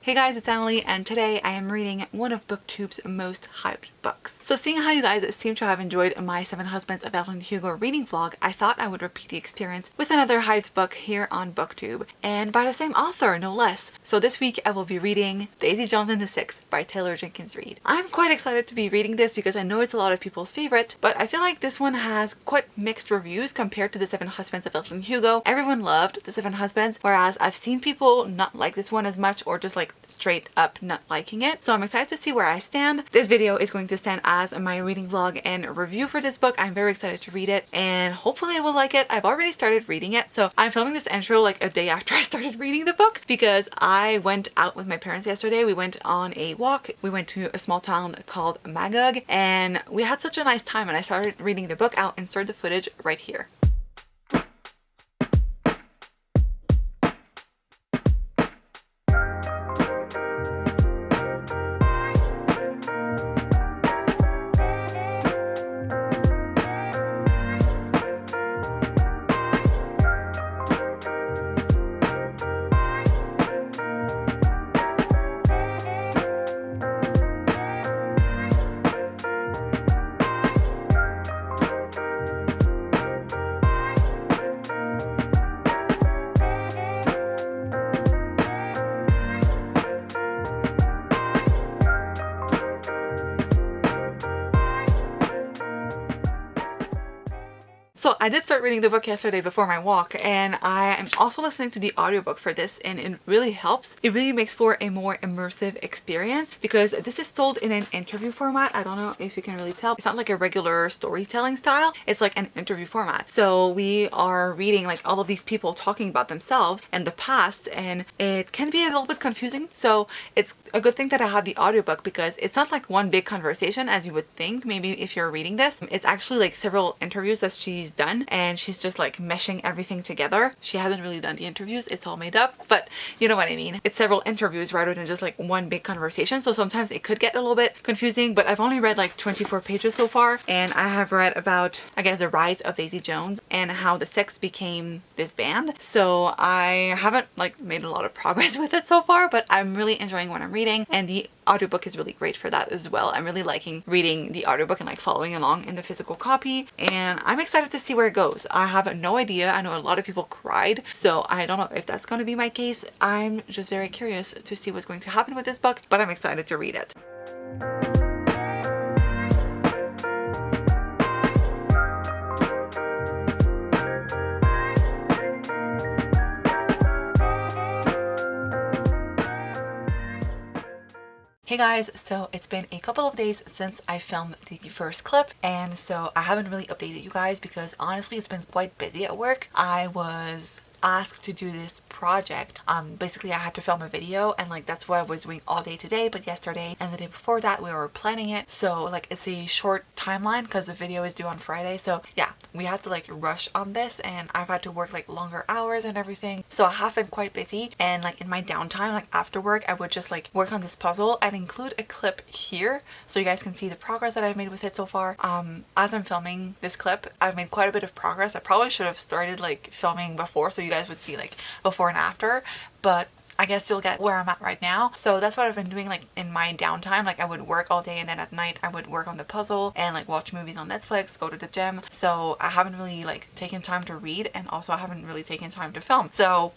Hey guys, it's Emily, and today I am reading one of BookTube's most hyped books. So seeing how you guys seem to have enjoyed my 7 Husbands of Evelyn Hugo reading vlog, I thought I would repeat the experience with another hyped book here on BookTube, and by the same author, no less. So this week I will be reading Daisy Jones and the Six by Taylor Jenkins Reid. I'm quite excited to be reading this because I know it's a lot of people's favorite, but I feel like this one has quite mixed reviews compared to the 7 Husbands of Evelyn Hugo. Everyone loved the 7 Husbands, whereas I've seen people not like this one as much, or just like straight up not liking it. So I'm excited to see where I stand. This video is going to stand as my reading vlog and review for this book. I'm very excited to read it and hopefully I will like it. I've already started reading it, so I'm filming this intro like a day after I started reading the book because I went out with my parents yesterday. We went on a walk. We went to a small town called Magog and we had such a nice time, and I started reading the book. I'll insert the footage right here. So I did start reading the book yesterday before my walk, and I am also listening to the audiobook for this, and it really helps. It really makes for a more immersive experience because this is told in an interview format. I don't know if you can really tell. It's not like a regular storytelling style. It's like an interview format. So we are reading like all of these people talking about themselves and the past, and it can be a little bit confusing. So it's a good thing that I have the audiobook because it's not like one big conversation as you would think maybe if you're reading this. It's actually like several interviews that she's done, and she's just like meshing everything together. She hasn't really done the interviews, it's all made up, but you know what I mean. It's several interviews rather than just like one big conversation, so sometimes it could get a little bit confusing, but I've only read like 24 pages so far, and I have read about, I guess, the rise of Daisy Jones and how the Six became this band. So I haven't like made a lot of progress with it so far, but I'm really enjoying what I'm reading, and the audiobook is really great for that as well. I'm really liking reading the audiobook and like following along in the physical copy, and I'm excited to see where it goes. I have no idea. I know a lot of people cried, so I don't know if that's going to be my case. I'm just very curious to see what's going to happen with this book, but I'm excited to read it. Hey guys, so it's been a couple of days since I filmed the first clip, and so I haven't really updated you guys because honestly it's been quite busy at work. I was asked to do this project. Basically I had to film a video, and like that's what I was doing all day today, but yesterday and the day before that we were planning it, so like it's a short timeline because the video is due on Friday. So yeah, we had to like rush on this, and I've had to work like longer hours and everything, so I have been quite busy. And like in my downtime, like after work, I would just like work on this puzzle. I'd include a clip here so you guys can see the progress that I've made with it so far. As I'm filming this clip, I've made quite a bit of progress. I probably should have started like filming before so you guys would see like before and after, but I guess you'll get where I'm at right now. So that's what I've been doing like in my downtime. Like I would work all day, and then at night I would work on the puzzle and like watch movies on Netflix, go to the gym. So I haven't really like taken time to read, and also I haven't really taken time to film. So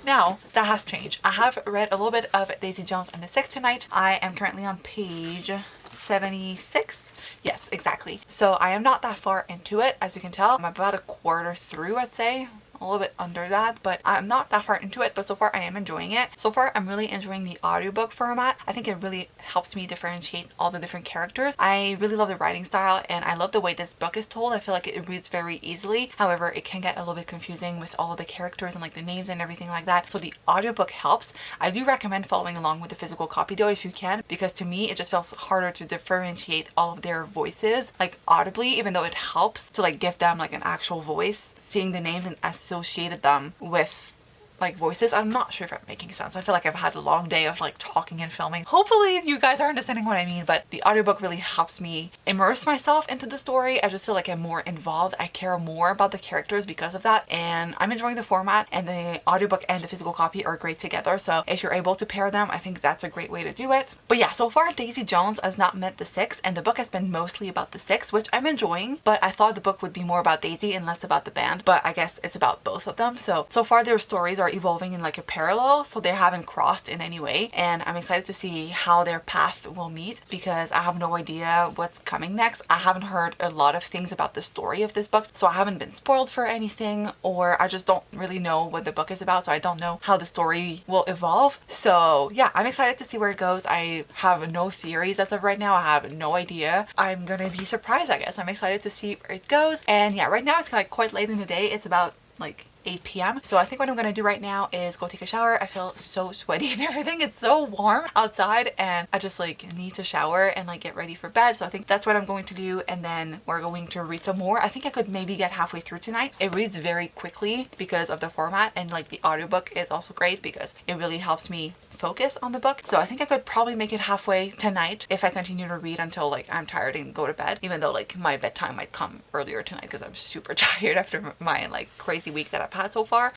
now that has changed. I have read a little bit of Daisy Jones and the Six tonight. I am currently on page 76. Yes, exactly. So I am not that far into it, as you can tell. I'm about a quarter through, I'd say. A little bit under that, but I'm not that far into it, but so far I am enjoying it. So far I'm really enjoying the audiobook format. I think it really helps me differentiate all the different characters. I really love the writing style, and I love the way this book is told. I feel like it reads very easily. However, it can get a little bit confusing with all of the characters and like the names and everything like that. So the audiobook helps. I do recommend following along with the physical copy though if you can, because to me it just feels harder to differentiate all of their voices like audibly, even though it helps to like give them like an actual voice, seeing the names and associated them with like voices. I'm not sure if I'm making sense. I feel like I've had a long day of like talking and filming. Hopefully you guys are understanding what I mean, but the audiobook really helps me immerse myself into the story. I just feel like I'm more involved. I care more about the characters because of that, and I'm enjoying the format, and the audiobook and the physical copy are great together. So if you're able to pair them, I think that's a great way to do it. But yeah, so far Daisy Jones has not met the 6, and the book has been mostly about the 6, which I'm enjoying, but I thought the book would be more about Daisy and less about the band, but I guess it's about both of them. So far their stories are evolving in like a parallel, so they haven't crossed in any way, and I'm excited to see how their path will meet because I have no idea what's coming next. I haven't heard a lot of things about the story of this book, so I haven't been spoiled for anything, or I just don't really know what the book is about, so I don't know how the story will evolve. So yeah, I'm excited to see where it goes. I have no theories as of right now. I have no idea. I'm gonna be surprised, I guess. I'm excited to see where it goes. And yeah, right now it's like quite late in the day. It's about like 8 p.m. So I think what I'm gonna do right now is go take a shower. I feel so sweaty and everything. It's so warm outside and I just like need to shower and like get ready for bed. So I think that's what I'm going to do, and then we're going to read some more. I think I could maybe get halfway through tonight. It reads very quickly because of the format, and like the audiobook is also great because it really helps me focus on the book. So I think I could probably make it halfway tonight if I continue to read until like I'm tired and go to bed, even though like my bedtime might come earlier tonight because I'm super tired after my like crazy week that I've had so far.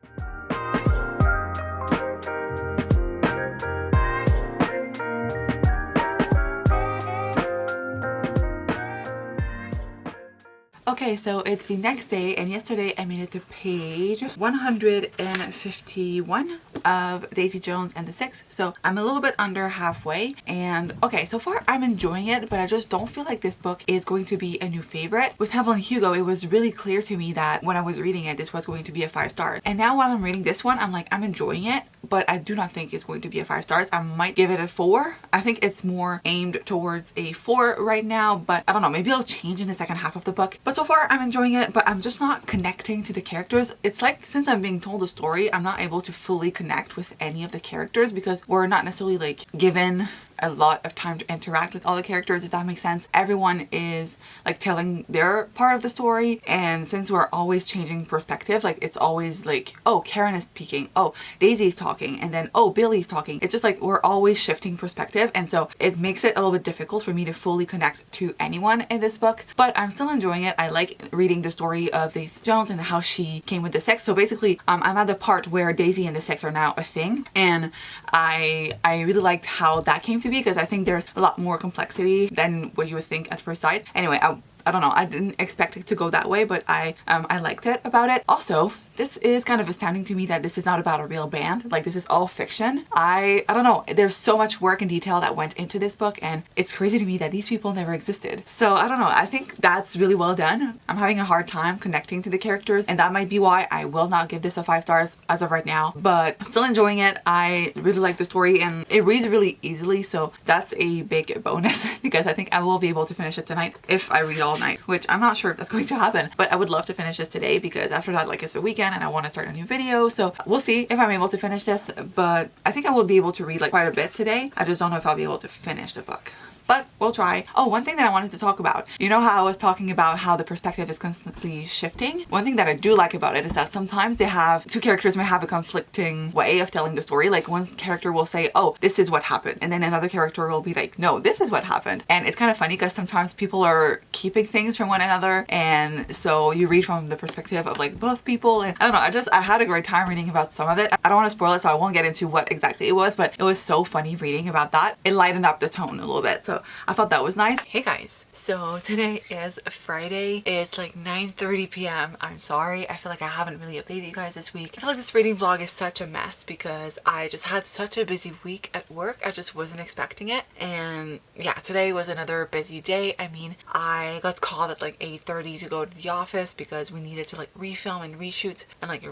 Okay, so it's the next day, and yesterday I made it to page 151 of Daisy Jones and the 6. So I'm a little bit under halfway, and okay, so far I'm enjoying it, but I just don't feel like this book is going to be a new favorite. With Evelyn Hugo, it was really clear to me that when I was reading it, this was going to be a 5 star. And now while I'm reading this one, I'm like, I'm enjoying it, but I do not think it's going to be a 5 stars. I might give it a 4. I think it's more aimed towards a 4 right now, but I don't know, maybe it'll change in the second half of the book. But so far I'm enjoying it, but I'm just not connecting to the characters. It's like since I'm being told a story, I'm not able to fully connect with any of the characters because we're not necessarily like given a lot of time to interact with all the characters, if that makes sense. Everyone is like telling their part of the story, and since we're always changing perspective, like it's always like, oh, Karen is speaking, oh, Daisy's talking, and then oh, Billy's talking. It's just like we're always shifting perspective, and so it makes it a little bit difficult for me to fully connect to anyone in this book, but I'm still enjoying it. I like reading the story of Daisy Jones and how she came with the 6. So basically I'm at the part where Daisy and the 6 are now a thing, and I really liked how that came to be because I think there's a lot more complexity than what you would think at first sight. Anyway, I don't know, I didn't expect it to go that way, but I liked it about it. Also, this is kind of astounding to me that this is not about a real band. Like, this is all fiction. I don't know, there's so much work and detail that went into this book, and it's crazy to me that these people never existed. So I don't know, I think that's really well done. I'm having a hard time connecting to the characters, and that might be why I will not give this a 5 stars as of right now, but still enjoying it. I really like the story, and it reads really easily, so that's a big bonus because I think I will be able to finish it tonight if I read all night, which I'm not sure if that's going to happen, but I would love to finish this today because after that, like, it's a weekend and I want to start a new video, so we'll see if I'm able to finish this. But I think I will be able to read like quite a bit today. I just don't know if I'll be able to finish the book, but we'll try. Oh, one thing that I wanted to talk about, you know how I was talking about how the perspective is constantly shifting? One thing that I do like about it is that sometimes they have, two characters may have a conflicting way of telling the story. Like, one character will say, oh, this is what happened, and then another character will be like, no, this is what happened. And it's kind of funny because sometimes people are keeping things from one another, and so you read from the perspective of like both people, and I don't know, I had a great time reading about some of it. I don't want to spoil it, so I won't get into what exactly it was, but it was so funny reading about that. It lightened up the tone a little bit, so I thought that was nice. Hey guys, so today is Friday. It's like 9:30 p.m. I'm sorry, I feel like I haven't really updated you guys this week. I feel like this reading vlog is such a mess because I just had such a busy week at work. I just wasn't expecting it, and yeah, today was another busy day. I mean, I got called at like 8:30 to go to the office because we needed to like refilm and reshoot and like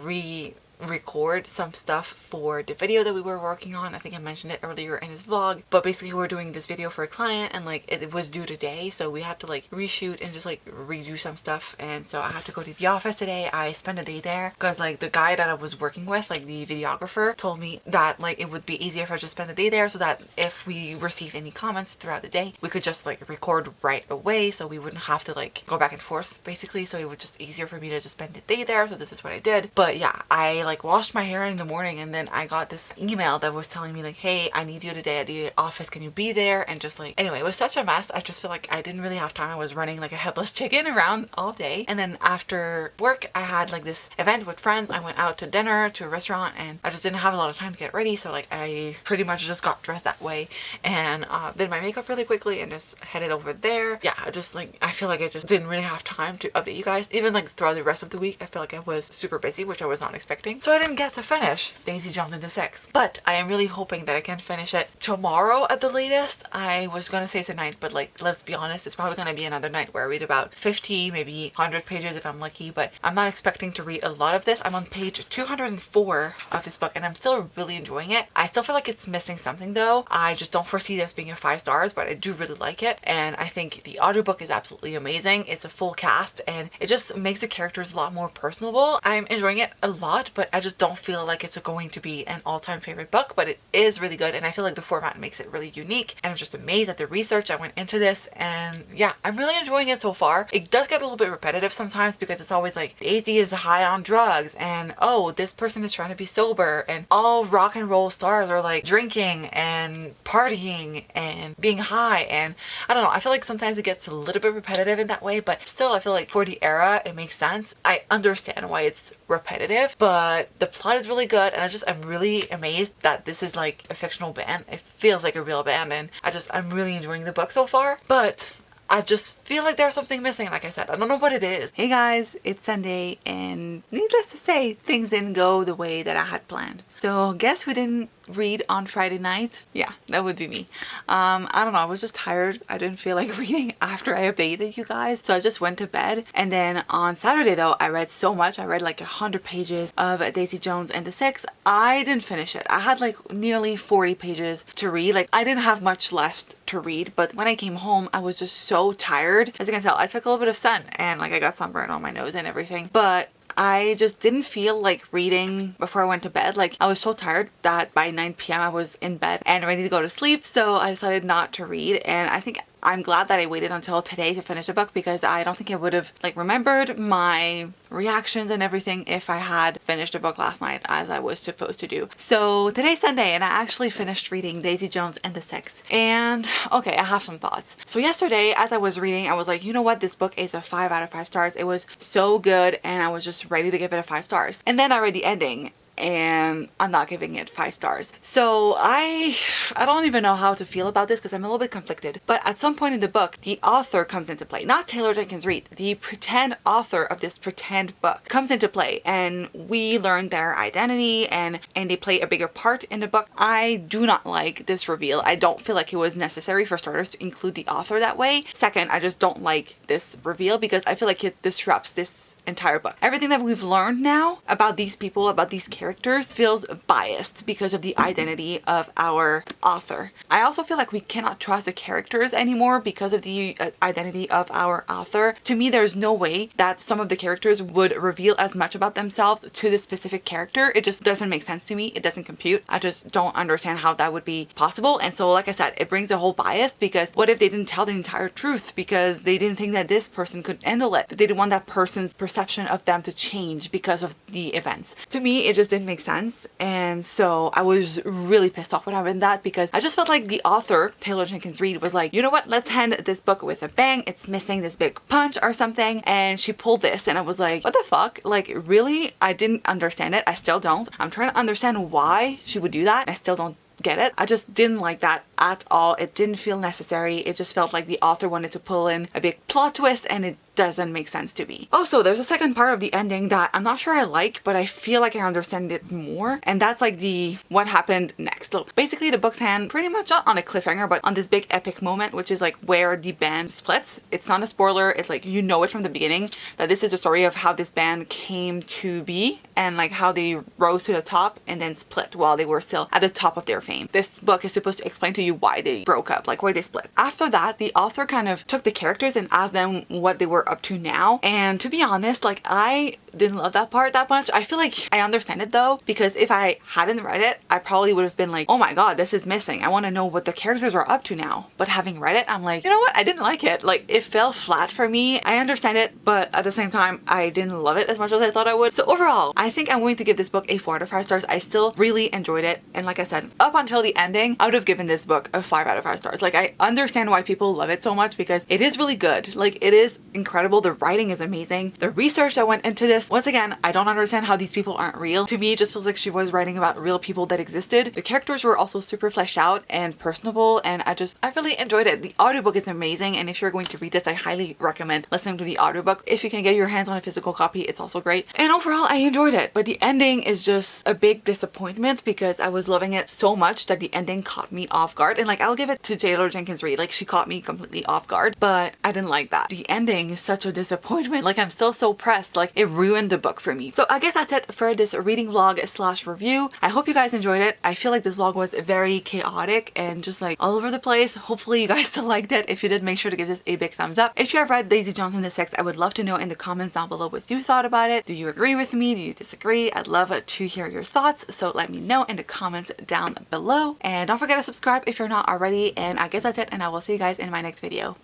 record some stuff for the video that we were working on. I think I mentioned it earlier in this vlog, but basically we're doing this video for a client, and like it was due today, so we had to like reshoot and just like redo some stuff, and so I had to go to the office today. I spent a day there because like the guy that I was working with, like the videographer, told me that like it would be easier if I just spent the day there so that if we received any comments throughout the day, we could just like record right away, so we wouldn't have to like go back and forth basically, so it was just easier for me to just spend the day there. So this is what I did. But yeah, I I like washed my hair in the morning, and then I got this email that was telling me like, hey, I need you today at the office, can you be there? And just like, anyway, it was such a mess. I just feel like I didn't really have time. I was running like a headless chicken around all day. And then after work, I had like this event with friends. I went out to dinner to a restaurant, and I just didn't have a lot of time to get ready. So like I pretty much just got dressed that way and did my makeup really quickly and just headed over there. Yeah, I feel like I just didn't really have time to update you guys. Even like throughout the rest of the week, I feel like I was super busy, which I was not expecting. So I didn't get to finish Daisy Jones and the Six. But I am really hoping that I can finish it tomorrow at the latest. I was gonna say tonight, but like, let's be honest, it's probably gonna be another night where I read about 50, maybe 100 pages if I'm lucky, but I'm not expecting to read a lot of this. I'm on page 204 of this book and I'm still really enjoying it. I still feel like it's missing something though. I just don't foresee this being a 5 stars, but I do really like it. And I think the audiobook is absolutely amazing. It's a full cast and it just makes the characters a lot more personable. I'm enjoying it a lot, but I just don't feel like it's going to be an all-time favorite book, but it is really good. And I feel like the format makes it really unique. And I'm just amazed at the research I went into this. And yeah, I'm really enjoying it so far. It does get a little bit repetitive sometimes because it's always like Daisy is high on drugs and oh, this person is trying to be sober, and all rock and roll stars are like drinking and partying and being high. And I don't know, I feel like sometimes it gets a little bit repetitive in that way, but still I feel like for the era it makes sense. I understand why it's repetitive, but the plot is really good, and I'm really amazed that this is like a fictional band. It feels like a real band, and I'm really enjoying the book so far, but I just feel like there's something missing. Like I said, I don't know what it is. Hey guys, it's Sunday, and needless to say, things didn't go the way that I had planned. So guess who didn't read on Friday night? Yeah, that would be me. I don't know, I was just tired. I didn't feel like reading after I updated you guys, so I just went to bed. And then on Saturday though, I read so much. I read like 100 pages of Daisy Jones and the Six. I didn't finish it. I had like nearly 40 pages to read. Like I didn't have much left to read, but when I came home, I was just so tired. As you can tell, I took a little bit of sun and like I got sunburn on my nose and everything, but I just didn't feel like reading before I went to bed. Like I was so tired that by 9 p.m. I was in bed and ready to go to sleep. So I decided not to read, and I think I'm glad that I waited until today to finish the book, because I don't think I would have like remembered my reactions and everything if I had finished the book last night as I was supposed to do. So today's Sunday and I actually finished reading Daisy Jones and the Six. And okay, I have some thoughts. So yesterday as I was reading, I was like, you know what, this book is a 5 out of 5 stars. It was so good and I was just ready to give it a 5 stars. And then I read the ending and I'm not giving it 5 stars. So I don't even know how to feel about this because I'm a little bit conflicted. But at some point in the book, the author comes into play. Not Taylor Jenkins Reid. The pretend author of this pretend book comes into play, and we learn their identity and they play a bigger part in the book. I do not like this reveal. I don't feel like it was necessary, for starters, to include the author that way. Second, I just don't like this reveal because I feel like it disrupts this entire book. Everything that we've learned now about these people, about these characters, feels biased because of the identity of our author. I also feel like we cannot trust the characters anymore because of the identity of our author. To me, there's no way that some of the characters would reveal as much about themselves to this specific character. It just doesn't make sense to me. It doesn't compute. I just don't understand how that would be possible. And so, like I said, it brings a whole bias, because what if they didn't tell the entire truth because they didn't think that this person could handle it? They didn't want that person's perception of them to change because of the events. To me, it just didn't make sense. And so I was really pissed off when I read that, because I just felt like the author, Taylor Jenkins Reid, was like, you know what, let's end this book with a bang. It's missing this big punch or something. And she pulled this and I was like, what the fuck? Like, really? I didn't understand it. I still don't. I'm trying to understand why she would do that, and I still don't get it. I just didn't like that at all. It didn't feel necessary. It just felt like the author wanted to pull in a big plot twist, and it doesn't make sense to me. Also, there's a second part of the ending that I'm not sure I like, but I feel like I understand it more, and that's like the what happened next. So basically the books end pretty much not on a cliffhanger, but on this big epic moment, which is like where the band splits. It's not a spoiler. It's like, you know it from the beginning that this is the story of how this band came to be and like how they rose to the top and then split while they were still at the top of their fame. This book is supposed to explain to you why they broke up, like why they split. After that, the author kind of took the characters and asked them what they were we're up to now. And to be honest, like I didn't love that part that much. I feel like I understand it though, because if I hadn't read it, I probably would have been like, oh my god, this is missing. I want to know what the characters are up to now. But having read it, I'm like, you know what? I didn't like it. Like it fell flat for me. I understand it, but at the same time, I didn't love it as much as I thought I would. So overall, I think I'm going to give this book a 4 out of 5 stars. I still really enjoyed it. And like I said, up until the ending, I would have given this book a 5 out of 5 stars. Like I understand why people love it so much because it is really good. Like it is incredible. The writing is amazing. The research that went into this, once again, I don't understand how these people aren't real. To me, it just feels like she was writing about real people that existed. The characters were also super fleshed out and personable, and I really enjoyed it. The audiobook is amazing, and if you're going to read this, I highly recommend listening to the audiobook. If you can get your hands on a physical copy, it's also great. And overall, I enjoyed it. But the ending is just a big disappointment because I was loving it so much that the ending caught me off guard. And like, I'll give it to Taylor Jenkins Reid. Like, she caught me completely off guard, but I didn't like that. The ending is such a disappointment. Like, I'm still so pressed. Like, it ruined the book for me. So I guess that's it for this reading vlog slash review. I hope you guys enjoyed it. I feel like this vlog was very chaotic and just like all over the place. Hopefully you guys still liked it. If you did, make sure to give this a big thumbs up. If you have read Daisy Jones and the Six, I would love to know in the comments down below what you thought about it. Do you agree with me? Do you disagree? I'd love to hear your thoughts. So let me know in the comments down below. And don't forget to subscribe if you're not already. And I guess that's it. And I will see you guys in my next video.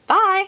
Bye!